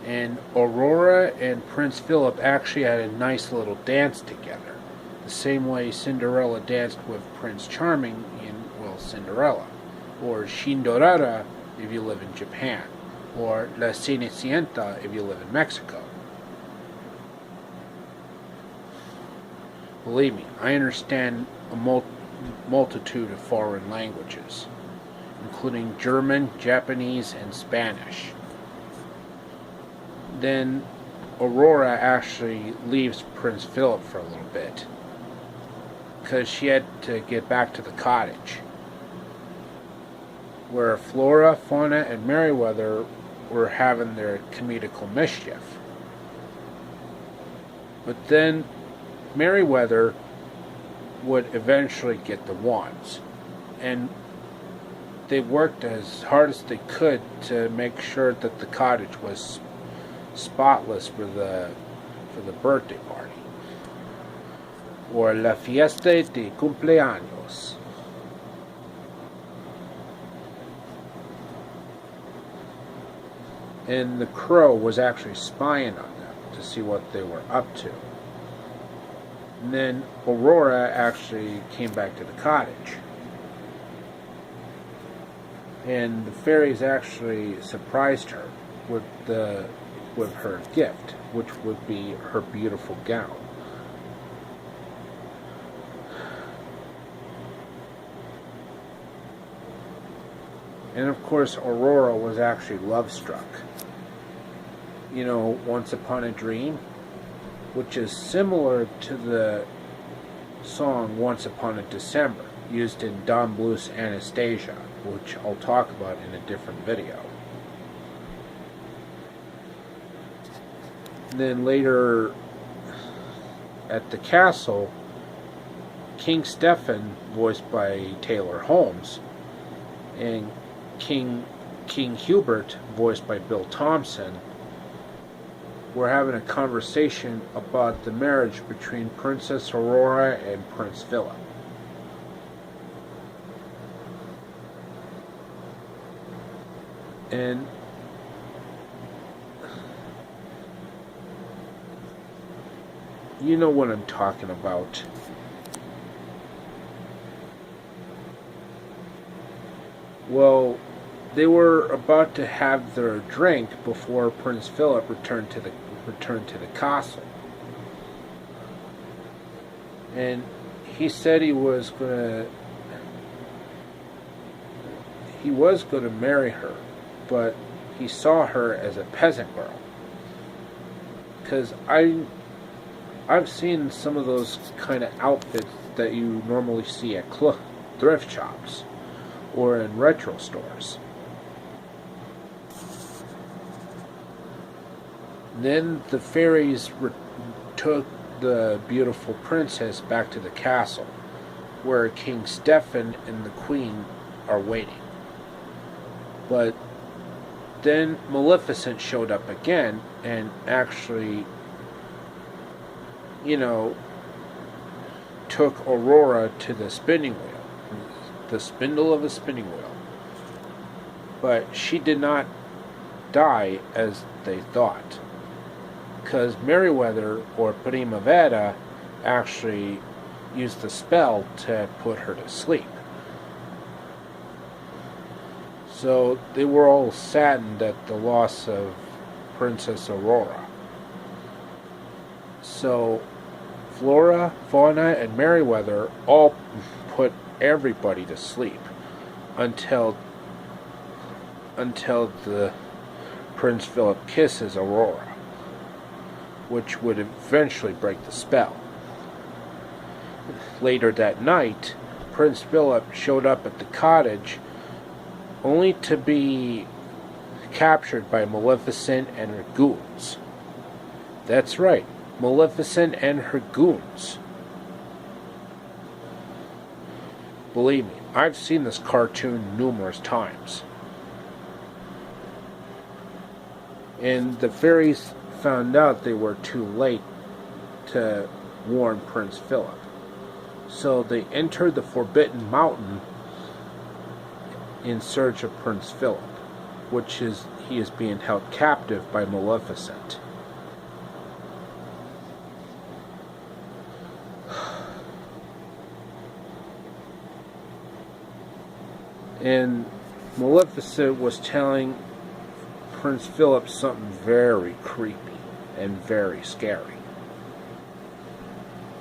And Aurora and Prince Philip actually had a nice little dance together, the same way Cinderella danced with Prince Charming in, well, Cinderella, or Shindorara if you live in Japan, or La Cenicienta if you live in Mexico. Believe me, I understand a multitude of foreign languages, including German, Japanese, and Spanish. Then Aurora actually leaves Prince Philip for a little bit, because she had to get back to the cottage, where Flora, Fauna, and Merryweather were having their comedical mischief. But then Merryweather would eventually get the wands, and they worked as hard as they could to make sure that the cottage was spotless for the birthday party, or la fiesta de cumpleaños. And the crow was actually spying on them to see what they were up to. And then Aurora actually came back to the cottage, and the fairies actually surprised her with her gift, which would be her beautiful gown. And of course, Aurora was actually love-struck. You know, Once Upon a Dream, which is similar to the song Once Upon a December, used in Don Bluth's Anastasia, which I'll talk about in a different video. Then later at the castle, King Stephen, voiced by Taylor Holmes, and King Hubert, voiced by Bill Thompson, were having a conversation about the marriage between Princess Aurora and Prince Philip. And you know what I'm talking about. Well, they were about to have their drink before Prince Philip returned to the castle, and he said he was gonna marry her, but he saw her as a peasant girl. Because I've seen some of those kind of outfits that you normally see at thrift shops or in retro stores. Then the fairies took the beautiful princess back to the castle, where King Stephen and the queen are waiting. But then Maleficent showed up again and actually, took Aurora to the spinning wheel, the spindle of a spinning wheel. But she did not die as they thought, because Merryweather, or Primavera, actually used the spell to put her to sleep. So they were all saddened at the loss of Princess Aurora. So Flora, Fauna, and Merryweather all put everybody to sleep until the Prince Philip kisses Aurora, which would eventually break the spell. Later that night, Prince Philip showed up at the cottage only to be captured by Maleficent and her goons. That's right, Maleficent and her goons. Believe me, I've seen this cartoon numerous times. And the fairies found out they were too late to warn Prince Philip. So they entered the Forbidden Mountain in search of Prince Philip. he is being held captive by Maleficent. And Maleficent was telling Prince Philip something very creepy and very scary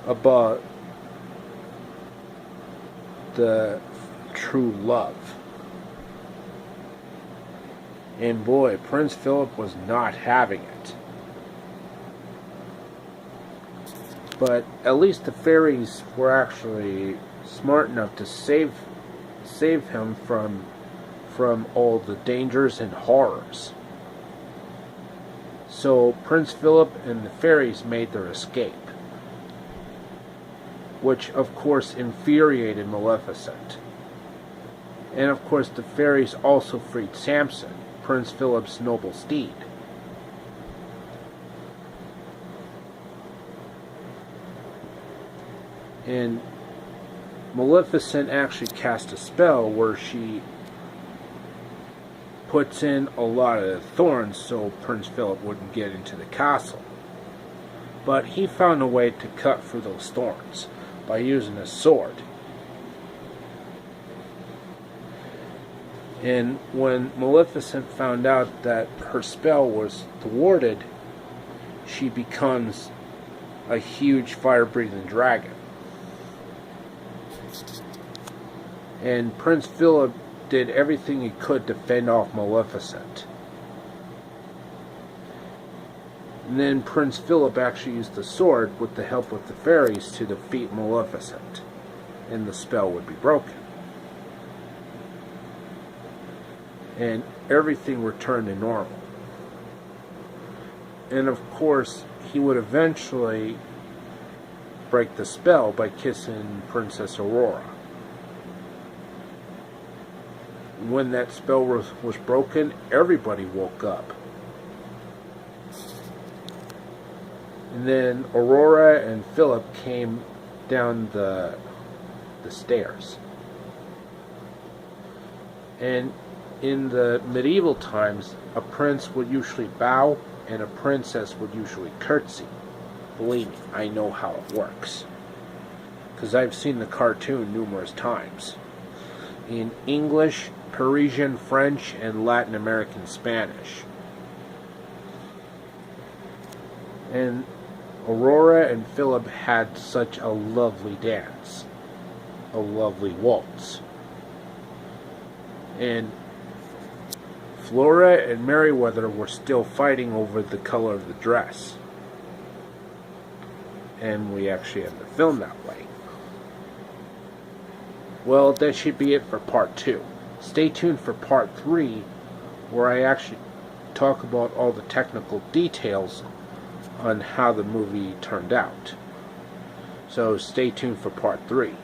about the true love. And boy, Prince Philip was not having it. But at least the fairies were actually smart enough to save him from all the dangers and horrors. So Prince Philip and the fairies made their escape, which of course infuriated Maleficent. And of course the fairies also freed Samson, Prince Philip's noble steed. And Maleficent actually cast a spell where she puts in a lot of thorns so Prince Philip wouldn't get into the castle. But he found a way to cut through those thorns by using a sword. And when Maleficent found out that her spell was thwarted, she becomes a huge fire-breathing dragon. And Prince Philip did everything he could to fend off Maleficent. And then Prince Philip actually used the sword with the help of the fairies to defeat Maleficent, and the spell would be broken. And everything returned to normal. And of course, he would eventually break the spell by kissing Princess Aurora. When that spell was broken, everybody woke up. And then Aurora and Philip came down the stairs. And in the medieval times, a prince would usually bow and a princess would usually curtsy. Believe me, I know how it works, because I've seen the cartoon numerous times. In English, Parisian, French, and Latin American Spanish. And Aurora and Philip had such a lovely dance, a lovely waltz. And Flora and Merryweather were still fighting over the color of the dress. And we actually had the film that way. Well, that should be it for part 2. Stay tuned for part 3, where I actually talk about all the technical details on how the movie turned out. So stay tuned for part 3.